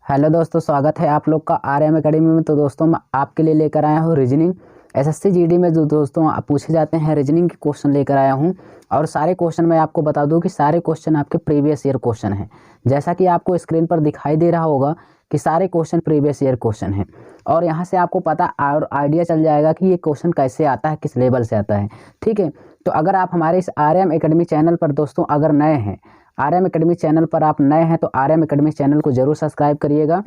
Hello दोस्तों, स्वागत है आप लोग का आरएम एकेडमी में। तो दोस्तों मैं आपके लिए लेकर आया हूँ रीजनिंग एसएससी जीडी में जो दोस्तों पूछे जाते हैं रीजनिंग के क्वेश्चन लेकर आया हूँ। और सारे क्वेश्चन मैं आपको बता दूं कि सारे क्वेश्चन आपके प्रीवियस ईयर क्वेश्चन हैं। जैसा कि आपको स्क्रीन पर दिखाई दे रहा होगा कि सारे क्वेश्चन प्रीवियस ईयर क्वेश्चन हैं। और यहाँ से आपको पता और आइडिया चल जाएगा कि ये क्वेश्चन कैसे आता है, किस लेवल से आता है। ठीक है, तो अगर आप हमारे इस आरएम एकेडमी चैनल पर दोस्तों अगर नए हैं, आरएम एकेडमी चैनल पर आप नए हैं तो आरएम एकेडमी चैनल को जरूर सब्सक्राइब करिएगा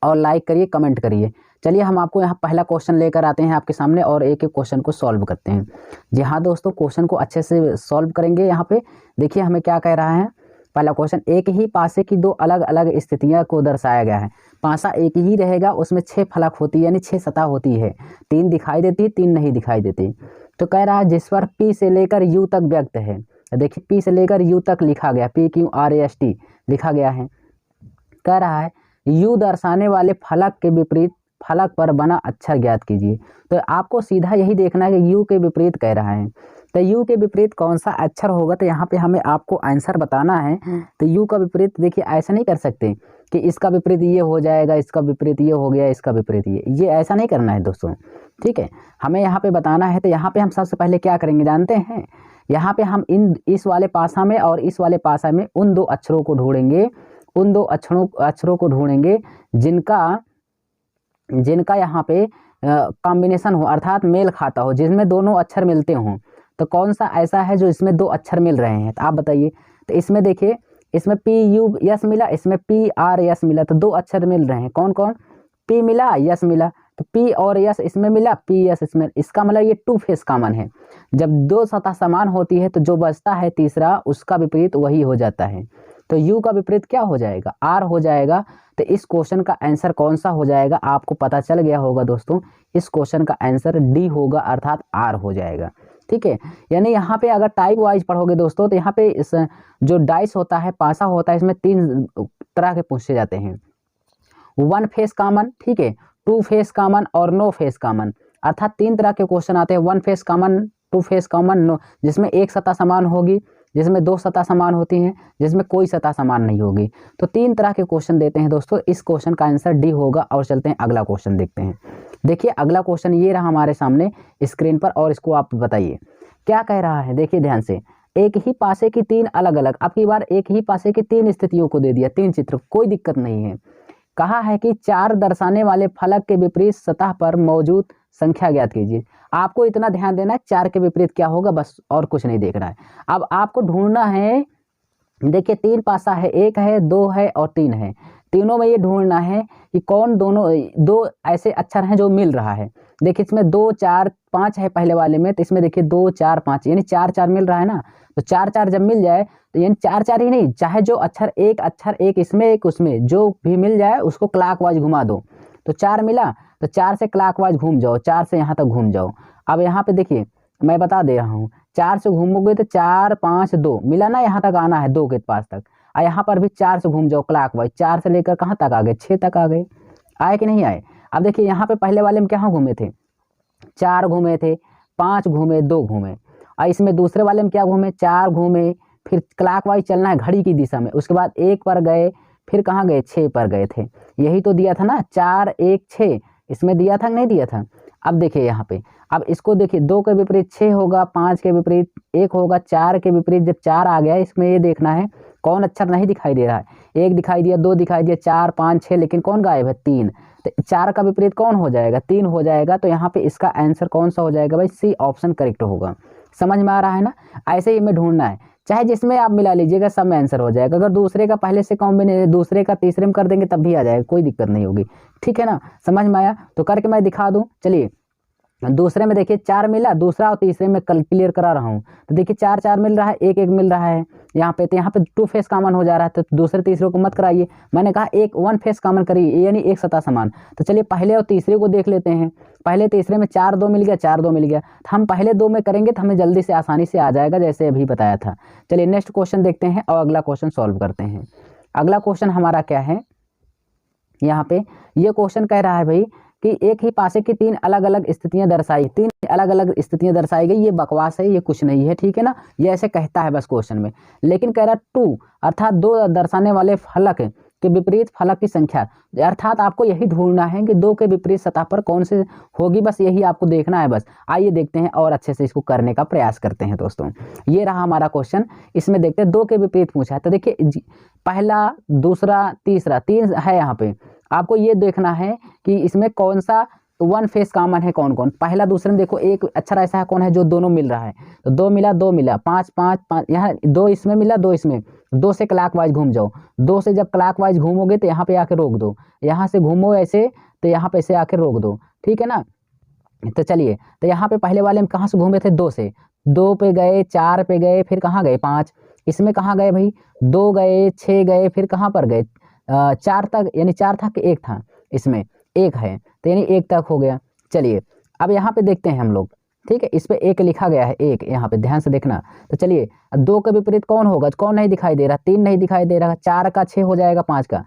और लाइक करिए, कमेंट करिए। चलिए हम आपको यहाँ पहला क्वेश्चन लेकर आते हैं आपके सामने और एक एक क्वेश्चन को सॉल्व करते हैं। जी हाँ दोस्तों, क्वेश्चन को अच्छे से सॉल्व करेंगे। यहाँ पे देखिए हमें क्या कह रहा है। पहला क्वेश्चन, एक ही पासे की दो अलग अलग स्थितियां को दर्शाया गया है। पासा एक ही रहेगा, उसमें 6 फलक होती है यानी 6 सतह होती है। 3 दिखाई देती है, 3 नहीं दिखाई देती। तो कह रहा है जिस पर पी से लेकर यू तक व्यक्त है। देखिए पी से लेकर यू तक लिखा गया, PQRAST लिखा गया है। कह रहा है यू दर्शाने वाले फलक के विपरीत फलक पर बना अक्षर ज्ञात कीजिए। तो आपको सीधा यही देखना है कि यू के विपरीत कह रहा है, तो यू के विपरीत कौन सा अक्षर होगा। तो यहाँ पे हमें आपको आंसर बताना है। तो यू का विपरीत देखिए ऐसा नहीं कर सकते कि इसका विपरीत ये हो जाएगा, इसका विपरीत ये हो गया, इसका विपरीत ये ऐसा नहीं करना है दोस्तों। ठीक है, हमें यहाँ पे बताना है। तो यहाँ पे हम सबसे पहले क्या करेंगे जानते हैं। यहाँ पे हम इस वाले पासा में और इस वाले पासा में उन दो अक्षरों को ढूंढेंगे, उन दो अक्षरों को ढूंढेंगे जिनका यहाँ पे कॉम्बिनेशन हो, अर्थात मेल खाता हो, जिसमें दोनों अक्षर मिलते हों। तो कौन सा ऐसा है जो इसमें दो अक्षर मिल रहे हैं, तो आप बताइए। तो इसमें देखिए, इसमें PU यस मिला, इसमें PR यस मिला, तो दो अक्षर मिल रहे हैं। कौन कौन? P मिला, यस मिला, तो P और यस इसमें मिला, PS इसमें। इसका मतलब ये टू फेस कॉमन है। जब दो सतह समान होती है तो जो बचता है तीसरा, उसका विपरीत वही हो जाता है। तो U का विपरीत क्या हो जाएगा? R हो जाएगा। तो इस क्वेश्चन का आंसर कौन सा हो जाएगा आपको पता चल गया होगा दोस्तों। इस क्वेश्चन का आंसर D होगा, अर्थात R हो जाएगा। ठीक है, यानी यहाँ पे अगर टाइप वाइज पढ़ोगे दोस्तों तो यहाँ पे इस जो डाइस होता है, पासा होता है, इसमें 3 तरह के पूछे जाते हैं। 1 फेस कॉमन, ठीक है, 2 फेस कॉमन और नो फेस कॉमन। अर्थात 3 तरह के क्वेश्चन आते हैं। 1 face common, 2 face common, no, जिसमें एक सतह समान होगी, जिसमें 2 सतह समान होती हैं, जिसमें कोई सतह समान नहीं होगी। तो 3 तरह के क्वेश्चन देते हैं दोस्तों। इस क्वेश्चन का आंसर D होगा। और चलते हैं अगला क्वेश्चन देखते हैं। देखिए अगला क्वेश्चन ये रहा हमारे सामने स्क्रीन पर, और इसको आप बताइए क्या कह रहा है। देखिए ध्यान से, एक ही पासे की 3 अलग अलग, अब की बार एक ही पासे की 3 स्थितियों को दे दिया, 3 चित्र, कोई दिक्कत नहीं है। कहा है कि 4 दर्शाने वाले फलक के विपरीत सतह पर मौजूद संख्या ज्ञात कीजिए। आपको इतना ध्यान देना है 4 के विपरीत क्या होगा, बस, और कुछ नहीं देखना है। अब आपको ढूंढना है, देखिए 3 पासा है, 1 है, 2 है और 3 है। तीनों में ये ढूंढना है कि कौन दो ऐसे अक्षर हैं जो मिल रहा है। देखिए इसमें 2 4 5 है पहले वाले में, तो इसमें देखिए 2 4 5 यानी 4 4 मिल रहा है ना। तो 4 4 जब मिल जाए तो यानी 4 4 ही नहीं, चाहे जो अक्षर एक इसमें एक उसमें जो भी मिल जाए उसको क्लॉकवाइज घुमा दो। तो 4 मिला तो 4 से क्लॉकवाइज घूम जाओ, 4 से यहाँ तक घूम जाओ। अब यहाँ पे देखिए मैं बता दे रहा हूँ, 4 से घूमोगे तो 4 5 2 मिला ना, यहाँ तक आना है 2 के पास तक। और यहाँ पर भी 4 से घूम जाओ क्लॉकवाइज, 4 से लेकर कहाँ तक आ गए, 6 तक आ गए। आए कि नहीं आए? अब देखिए यहाँ पे पहले वाले में कहाँ घूमे थे, 4 घूमे थे, 5 घूमे, 2 घूमे। और इसमें दूसरे वाले में क्या घूमे, 4 घूमे, फिर क्लॉकवाइज चलना है घड़ी की दिशा में, उसके बाद 1 पर गए, फिर कहाँ गए, 6 पर गए थे। यही तो दिया था ना, 4 1 6, इसमें दिया था कि नहीं दिया था। अब देखिए यहाँ पे, अब इसको देखिए 2 के विपरीत 6 होगा, 5 के विपरीत 1 होगा, 4 के विपरीत जब 4 आ गया, इसमें ये देखना है कौन अक्षर नहीं दिखाई दे रहा है। 1 दिखाई दिया, 2 दिखाई दिया, 4 5 6, लेकिन कौन गायब है, 3। तो 4 का विपरीत कौन हो जाएगा, 3 हो जाएगा। तो यहाँ पे इसका आंसर कौन सा हो जाएगा भाई, C ऑप्शन करेक्ट होगा। समझ में आ रहा है ना? ऐसे ही हमें ढूंढना है, चाहे जिसमें आप मिला लीजिएगा सब में आंसर हो जाएगा। अगर दूसरे का पहले से कॉम्बिनेशन दूसरे का तीसरे में कर देंगे तब भी आ जाएगा, कोई दिक्कत नहीं होगी। ठीक है ना, समझ में आया? तो करके मैं दिखा दूं। चलिए दूसरे में देखिए 4 मिला, दूसरा और तीसरे में कल क्लियर करा रहा हूँ। तो देखिए 4 4 मिल रहा है, 1 1 मिल रहा है यहाँ पे। तो यहाँ पे 2 फेस कॉमन हो जा रहा है, तो दूसरे तीसरे को मत कराइए। मैंने कहा 1 फेस कॉमन करिए, यानी एक सतह समान। तो चलिए पहले और तीसरे को देख लेते हैं। पहले तीसरे में 4 2 मिल गया, 4 2 मिल गया। तो हम पहले 2 में करेंगे तो हमें जल्दी से आसानी से आ जाएगा, जैसे अभी बताया था। चलिए नेक्स्ट क्वेश्चन देखते हैं और अगला क्वेश्चन सॉल्व करते हैं। अगला क्वेश्चन हमारा क्या है, यहाँ पे ये क्वेश्चन कह रहा है भाई कि एक ही पासे की 3 अलग अलग स्थितियां दर्शाई, 3 अलग अलग स्थितियां दर्शाई गई। ये बकवास है, ये कुछ नहीं है, ठीक है ना, ये ऐसे कहता है बस क्वेश्चन में। लेकिन कह रहा 2 अर्थात 2 दर्शाने वाले फलक के विपरीत फलक की संख्या, अर्थात आपको यही ढूंढना है कि 2 के विपरीत सतह पर कौन से होगी, बस यही आपको देखना है बस। आइए देखते हैं और अच्छे से इसको करने का प्रयास करते हैं दोस्तों। ये रहा हमारा क्वेश्चन, इसमें देखते हैं 2 के विपरीत पूछा है। तो देखिए पहला, दूसरा, तीसरा, 3 है यहाँ पे। आपको ये देखना है कि इसमें कौन सा वन फेस कॉमन है, कौन कौन। पहला दूसरे में देखो एक अक्षर ऐसा है कौन है जो दोनों मिल रहा है, तो 2 मिला, 2 मिला, 5 5 5, यहाँ 2 इसमें मिला, 2 इसमें, 2 से क्लॉकवाइज घूम जाओ, 2 से जब क्लॉकवाइज घूमोगे तो यहाँ पे आके रोक दो, यहाँ से घूमो ऐसे तो यहाँ पे ऐसे आके रोक दो, ठीक है ना। तो चलिए, तो यहाँ पे पहले वाले में कहाँ से घूमे थे, 2 से, 2 पे गए, 4 पे गए, फिर कहाँ गए, 5, इसमें कहाँ गए भाई, 2 गए, 6 गए, फिर कहाँ पर गए, 4 तक, यानी 4 था कि 1 था, इसमें 1 है, तो यानी 1 तक हो गया। चलिए अब यहाँ पे देखते हैं हम लोग, ठीक है, इस पे 1 लिखा गया है, 1 यहाँ पे ध्यान से देखना। तो चलिए 2 का विपरीत कौन होगा, कौन नहीं दिखाई दे रहा, 3 नहीं दिखाई दे रहा, 4 का 6 हो जाएगा, 5 का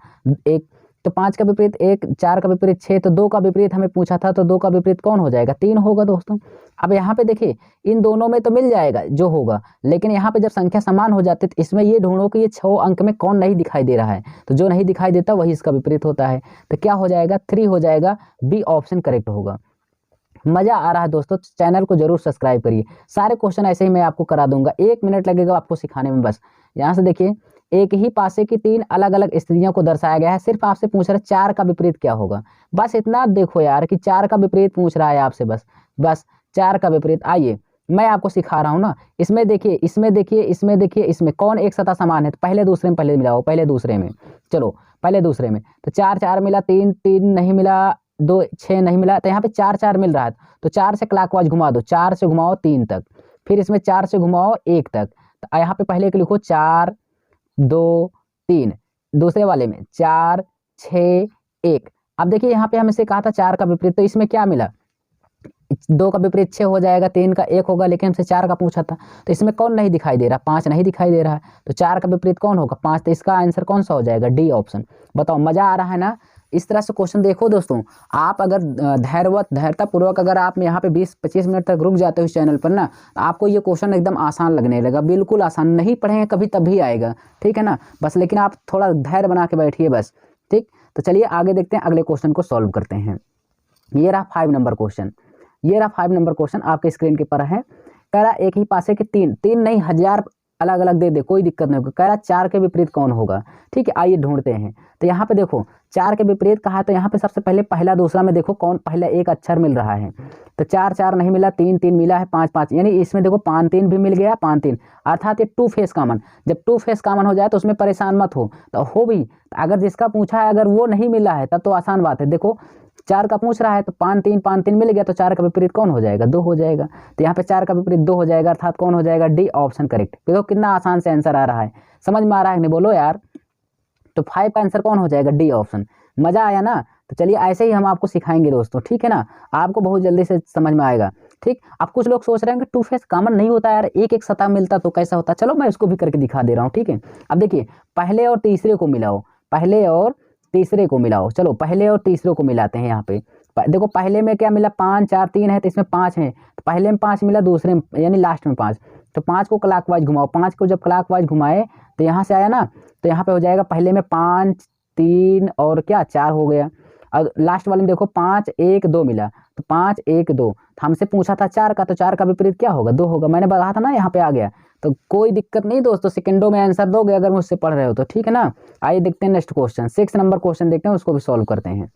1, तो 5 का विपरीत 1, 4 का विपरीत 6, तो 2 का विपरीत हमें पूछा था, तो 2 का विपरीत कौन हो जाएगा, 3 होगा दोस्तों। अब यहाँ पे देखिए इन दोनों में तो मिल जाएगा जो होगा, लेकिन यहाँ पे जब संख्या समान हो जाती है तो इसमें ये ढूंढो कि ये 6 अंक में कौन नहीं दिखाई दे रहा है, तो जो नहीं दिखाई देता वही इसका विपरीत होता है, तो क्या हो जाएगा, 3 हो जाएगा, बी ऑप्शन करेक्ट होगा। मजा आ रहा है दोस्तों, चैनल को जरूर सब्सक्राइब करिए, सारे क्वेश्चन ऐसे ही मैं आपको करा दूंगा, 1 मिनट लगेगा आपको सिखाने में बस। यहाँ से देखिए एक ही पासे की 3 अलग अलग स्थितियों को दर्शाया गया है, सिर्फ आपसे पूछ रहा है 4 का विपरीत क्या होगा, बस इतना देखो यार कि 4 का विपरीत पूछ रहा है आपसे, बस 4 का विपरीत। आइए मैं आपको सिखा रहा हूँ ना, इसमें देखिए, इसमें देखिए, इसमें देखिए, इसमें कौन एक सतह समान है, तो पहले दूसरे में पहले मिलाओ, पहले दूसरे में, चलो पहले दूसरे में, तो 4 4 मिला, 3 3 नहीं मिला, 2 6 नहीं मिला, तो यहाँ पे 4 4 मिल रहा है, तो 4 से क्लॉकवाइज घुमा दो, 4 से घुमाओ 3 तक, फिर इसमें 4 से घुमाओ 1 तक, तो यहाँ पे पहले के लिखो 4 2 3, दूसरे वाले में 4 6 1। अब देखिए यहाँ पे हमसे कहा था 4 का विपरीत, तो इसमें क्या मिला, 2 का विपरीत 6 हो जाएगा, 3 का 1 होगा, लेकिन हमसे 4 का पूछा था, तो इसमें कौन नहीं दिखाई दे रहा, 5 नहीं दिखाई दे रहा है, तो 4 का विपरीत कौन होगा, 5, तो इसका आंसर कौन सा हो जाएगा, डी ऑप्शन। बताओ मजा आ रहा है ना। इस तरह से क्वेश्चन देखो दोस्तों, आप अगर धैर्यतापूर्वक अगर आप यहाँ पे 20-25 मिनट तक रुक जाते हो इस चैनल पर ना, तो आपको ये क्वेश्चन एकदम आसान लगने लगा, बिल्कुल आसान, नहीं पढ़ेंगे कभी तभी आएगा, ठीक है ना, बस लेकिन आप थोड़ा धैर्य बना के बैठिए बस, ठीक। तो चलिए आगे देखते हैं, अगले क्वेश्चन को सॉल्व करते हैं। ये रहा 5 नंबर क्वेश्चन, ये रहा 5 नंबर क्वेश्चन आपके स्क्रीन के पर है। कह रहा एक ही पासे के 3 नहीं 1000 अलग अलग दे दे, कोई दिक्कत नहीं होगा। कह रहा 4 के विपरीत कौन होगा, ठीक है, आइए ढूंढते हैं। तो यहाँ पे देखो 4 के विपरीत कहा है, तो यहाँ पे सबसे पहले पहला दूसरा में देखो कौन पहला एक अक्षर मिल रहा है, तो 4 4 नहीं मिला, 3 3 मिला है, 5 5, यानी इसमें देखो 5 3 भी मिल गया, 5 3, अर्थात ये 2 फेस कॉमन। जब 2 फेस कॉमन हो जाए तो उसमें परेशान मत हो, तो हो भी, अगर जिसका पूछा है अगर वो नहीं मिला है तब तो आसान बात है। देखो 4 का पूछ रहा है, तो 5 3 मिल गया, तो 4 का विपरीत कौन हो जाएगा, 2 हो जाएगा, तो यहाँ पे 4 का विपरीत 2 हो जाएगा, अर्थात कौन हो जाएगा, डी ऑप्शन करेक्ट। देखो कितना आसान से आंसर आ रहा है, समझ में आ रहा है नहीं, बोलो यार। तो 5 का आंसर कौन हो जाएगा, डी ऑप्शन। मजा आया ना। तो चलिए ऐसे ही हम आपको सिखाएंगे दोस्तों, ठीक है ना, आपको बहुत जल्दी से समझ में आएगा, ठीक। अब कुछ लोग सोच रहे हैं कि 2 फेस कॉमन नहीं होता यार, एक एक सतह मिलता तो कैसा होता, चलो मैं इसको भी करके दिखा दे रहा हूँ, ठीक है। अब देखिए पहले और तीसरे को मिलाओ, पहले और तीसरे को मिलाओ, चलो पहले और तीसरे को मिलाते हैं। यहाँ पे देखो पहले में क्या मिला, 5 4 3 है, तो इसमें 5 है, तो पहले में 5 मिला, दूसरे में यानी लास्ट में 5, तो 5 को क्लॉकवाइज घुमाओ, 5 को जब क्लॉकवाइज घुमाए तो यहाँ से आया ना, तो यहाँ पे हो जाएगा पहले में 5 3 और क्या 4 हो गया, और लास्ट वाले में देखो 5 1 2 मिला, तो 5 1 2, तो हमसे पूछा था 4 का, तो 4 का विपरीत क्या होगा, 2 होगा, मैंने बताया था ना, यहाँ पे आ गया। तो कोई दिक्कत नहीं दोस्तों, सेकंडों में आंसर दोगे अगर मुझसे पढ़ रहे हो तो, ठीक है ना। आइए देखते हैं नेक्स्ट क्वेश्चन, 6 नंबर क्वेश्चन देखते हैं, उसको भी सॉल्व करते हैं।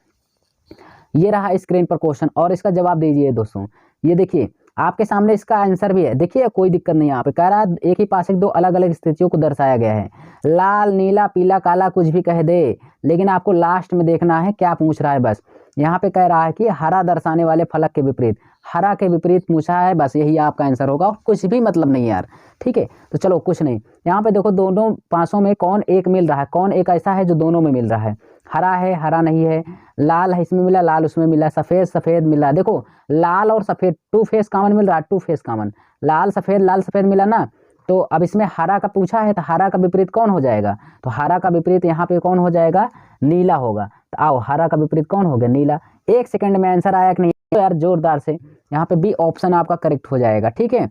ये रहा स्क्रीन पर क्वेश्चन और इसका जवाब दीजिए दोस्तों। ये देखिए आपके सामने इसका आंसर भी है, देखिए कोई दिक्कत नहीं है। यहाँ पे कह रहा है एक ही पासे दो अलग अलग स्थितियों को दर्शाया गया है, लाल नीला पीला काला कुछ भी कह दे, लेकिन आपको लास्ट में देखना है क्या पूछ रहा है। बस यहाँ पे कह रहा है कि हरा दर्शाने वाले फलक के विपरीत, हरा के विपरीत पूछा है, बस यही आपका आंसर होगा, कुछ भी मतलब नहीं यार, ठीक है। तो चलो कुछ नहीं, यहाँ पे देखो दोनों पासों में कौन एक मिल रहा है, कौन एक ऐसा है जो दोनों में मिल रहा है, हरा है हरा नहीं है, लाल है इसमें मिला लाल उसमें मिला, सफ़ेद सफ़ेद मिला, देखो लाल और सफ़ेद 2 फेस कॉमन मिल रहा है, 2 फेस कॉमन, लाल सफ़ेद मिला ना। तो अब इसमें हरा का पूछा है, तो हरा का विपरीत कौन हो जाएगा, तो हरा का विपरीत यहाँ पे कौन हो जाएगा, नीला होगा। तो आओ हरा का विपरीत कौन हो गया, नीला। 1 सेकंड में आंसर आया कि नहीं, तो यार जोरदार से यहाँ पे बी ऑप्शन आपका करेक्ट हो जाएगा, ठीक है।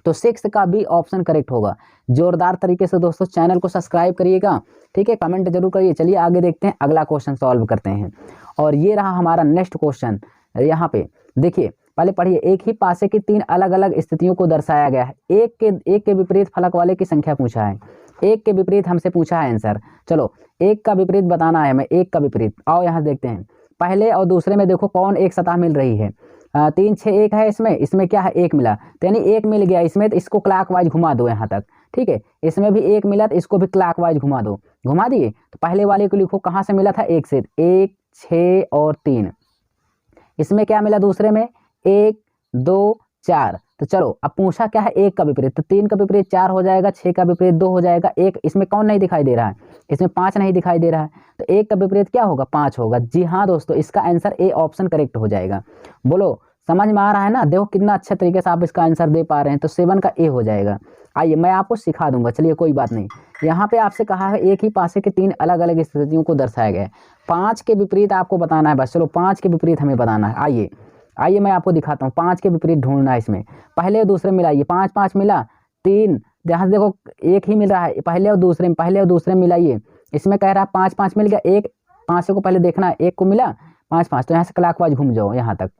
तो 6 का भी ऑप्शन करेक्ट होगा। जोरदार तरीके से दोस्तों चैनल को सब्सक्राइब करिएगा, ठीक है, कमेंट जरूर करिए। चलिए आगे देखते हैं, अगला क्वेश्चन सॉल्व करते हैं। और ये रहा हमारा नेक्स्ट क्वेश्चन। यहाँ पे देखिए, पहले पढ़िए। एक ही पासे की 3 अलग अलग स्थितियों को दर्शाया गया है। एक के विपरीत फलक वाले की संख्या पूछा है। एक के विपरीत हमसे पूछा है आंसर। चलो एक का विपरीत बताना है हमें, एक का विपरीत। आओ यहाँ देखते हैं, पहले और दूसरे में देखो कौन एक सतह मिल रही है। 3 6 1 है, इसमें क्या है, 1 मिला, तो यानी 1 मिल गया इसमें, तो इसको क्लॉकवाइज घुमा दो यहाँ तक, ठीक है। इसमें भी 1 मिला, तो इसको भी क्लॉकवाइज घुमा दो। घुमा दिए, तो पहले वाले को लिखो कहाँ से मिला था, 1 से। 1 6 और 3। इसमें क्या मिला दूसरे में, 1 2 4। तो चलो अब पूछा क्या है, 1 का विपरीत, तो 3 का विपरीत 4 हो जाएगा, 6 का विपरीत 2 हो जाएगा। 1 इसमें कौन नहीं दिखाई दे रहा है, इसमें 5 नहीं दिखाई दे रहा है, तो 1 का विपरीत क्या होगा, 5 होगा। जी हाँ दोस्तों, इसका आंसर ए ऑप्शन करेक्ट हो जाएगा। बोलो समझ में आ रहा है ना, देखो कितना अच्छे तरीके से आप इसका आंसर दे पा रहे हैं। तो 7 का ए हो जाएगा। आइए मैं आपको सिखा दूंगा, चलिए कोई बात नहीं। यहाँ पे आपसे कहा है एक ही पासे के 3 अलग अलग स्थितियों को दर्शाया गया है। 5 के विपरीत आपको बताना है बस। चलो 5 के विपरीत हमें बताना है। आइए आइए मैं आपको दिखाता हूँ, 5 के विपरीत ढूंढना है। इसमें पहले और दूसरे मिलाइए, 5 5 मिला, 3 यहाँ से देखो एक ही मिल रहा है, पहले और दूसरे में मिलाइए। इसमें कह रहा है 5 5 मिल गया, 1 5 को पहले देखना है, 1 को मिला 5 5, तो यहाँ से क्लॉकवाइज घूम जाओ यहाँ तक,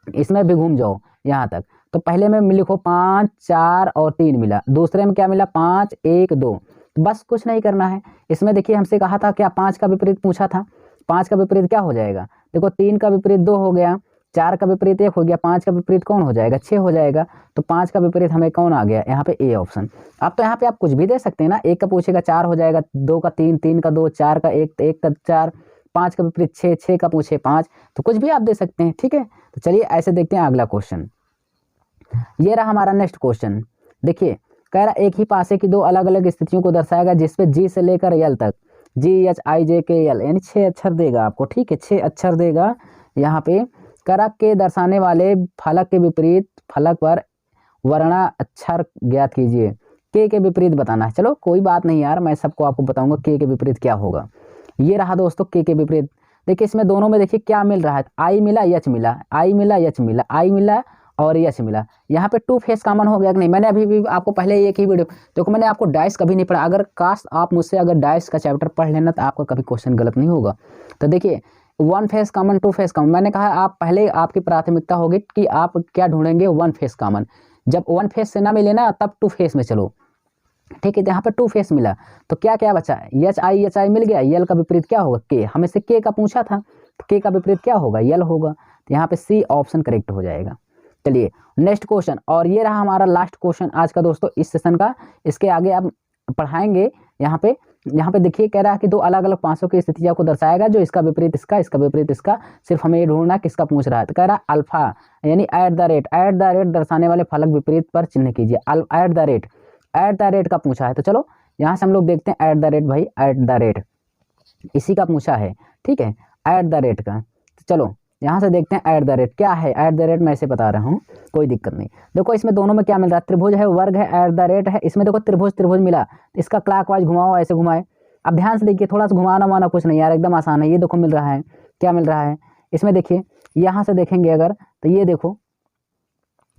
इसमें भी घूम जाओ यहाँ तक। तो पहले में लिखो 5 4 और 3 मिला, दूसरे में क्या मिला, 5 1 2। बस कुछ नहीं करना है। इसमें देखिए हमसे कहा था क्या, 5 का विपरीत पूछा था। 5 का विपरीत क्या हो जाएगा, देखो 3 का विपरीत 2 हो गया, 4 का विपरीत 1 हो गया, 5 का विपरीत कौन हो जाएगा, 6 हो जाएगा। तो 5 का विपरीत हमें कौन आ गया, यहाँ पे ए ऑप्शन। अब तो यहाँ पे आप कुछ भी दे सकते हैं ना, 1 का पूछेगा 4 हो जाएगा, 2 का 3, 3 का 2, 4 का 1, 1 का 4, 5 का विपरीत 6, 6 का पूछे 5, तो कुछ भी आप दे सकते हैं, ठीक है। तो चलिए ऐसे देखते हैं अगला क्वेश्चन। ये रहा हमारा नेक्स्ट क्वेश्चन। देखिए कह रहा एक ही पासे की 2 अलग अलग स्थितियों को दर्शाएगा, जिसपे जी से लेकर यल तक, GHIJKL यानी 6 अक्षर देगा आपको, ठीक है, 6 अक्षर देगा। यहाँ पे करक के दर्शाने वाले फलक के विपरीत फलक पर वर्णा अक्षर ज्ञात कीजिए। के विपरीत बताना है। चलो कोई बात नहीं यार, मैं सबको आपको बताऊंगा के विपरीत क्या होगा। ये रहा दोस्तों के विपरीत। देखिए इसमें दोनों में देखिए क्या मिल रहा है, आई मिला यच मिला, आई मिला यच मिला, आई मिला और यच मिला। यहाँ पे 2 फेस कॉमन हो गया कि नहीं। मैंने अभी भी आपको पहले एक ही वीडियो देखो, मैंने आपको डाइस कभी नहीं पढ़ा। अगर काश आप मुझसे अगर डाइस का चैप्टर पढ़ लेना तो आपका कभी क्वेश्चन गलत नहीं होगा। तो देखिए 1 फेस कॉमन 2 फेस कॉमन, मैंने कहा आप पहले आपकी प्राथमिकता होगी कि आप क्या ढूंढेंगे, 1 फेस कॉमन। जब 1 फेस से ना मिले ना तब 2 फेस में चलो, ठीक है। तो यहाँ पे 2 फेस मिला, तो क्या क्या बचा, एच आई मिल गया। यल का विपरीत क्या होगा, के। हमें से के का पूछा था, तो के का विपरीत क्या होगा, यल होगा। तो यहाँ पे सी ऑप्शन करेक्ट हो जाएगा। चलिए नेक्स्ट क्वेश्चन, और ये रहा हमारा लास्ट क्वेश्चन आज का दोस्तों इस सेशन का। इसके आगे आप पढ़ाएंगे। यहाँ पे देखिए कह रहा है कि 2 अलग अलग पासों की स्थितियों को दर्शाएगा, जो इसका विपरीत इसका, इसका विपरीत इसका। सिर्फ हमें ये ढूंढना किसका पूछ रहा है। तो कह रहा है अल्फा यानी एट द रेट दर्शाने वाले फलक विपरीत पर चिन्ह कीजिए। एट द रेट का पूछा है। तो चलो यहाँ से हम लोग देखते हैं एट द रेट, भाई एट द रेट इसी का पूछा है, ठीक है, एट द रेट का। तो चलो यहाँ से देखते हैं एट द रेट क्या है। एट द रेट मैं ऐसे बता रहा हूँ, कोई दिक्कत नहीं। देखो इसमें दोनों में क्या मिल रहा है, त्रिभुज है, वर्ग है, एट द रेट है। इसमें देखो त्रिभुज मिला, इसका क्लॉकवाइज घुमाओ, ऐसे घुमाए। अब ध्यान से देखिए, थोड़ा सा घुमाना वाना कुछ नहीं यार, एकदम आसान है। ये देखो मिल रहा है, क्या मिल रहा है इसमें, देखिए यहाँ से देखेंगे अगर, तो ये देखो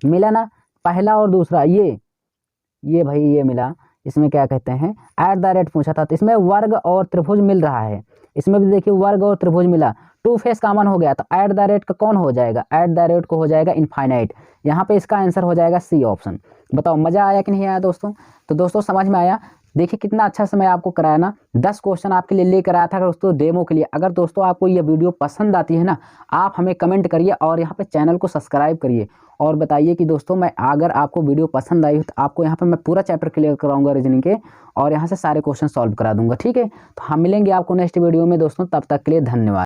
मिला ना, पहला और दूसरा, ये भाई ये मिला। इसमें क्या कहते हैं, एट द रेट पूछा था, तो इसमें वर्ग और त्रिभुज मिल रहा है। इसमें भी देखिए वर्ग और त्रिभुज मिला, 2 फेस कॉमन हो गया। तो एट द रेट का कौन हो जाएगा, एट द रेट को हो जाएगा इनफाइनाइट। यहाँ पे इसका आंसर हो जाएगा सी ऑप्शन। बताओ मजा आया कि नहीं आया दोस्तों। तो दोस्तों समझ में आया, देखिए कितना अच्छा समय आपको कराया ना। 10 क्वेश्चन आपके लिए लेकर आया था दोस्तों डेमो के लिए। अगर दोस्तों आपको ये वीडियो पसंद आती है ना, आप हमें कमेंट करिए और यहाँ पे चैनल को सब्सक्राइब करिए और बताइए कि दोस्तों मैं अगर आपको वीडियो पसंद आई तो आपको यहाँ पे मैं पूरा चैप्टर क्लियर कराऊंगा रीजनिंग के, और यहाँ से सारे क्वेश्चन सॉल्व करा दूंगा, ठीक है। तो हम मिलेंगे आपको नेक्स्ट वीडियो में दोस्तों, तब तक के लिए धन्यवाद।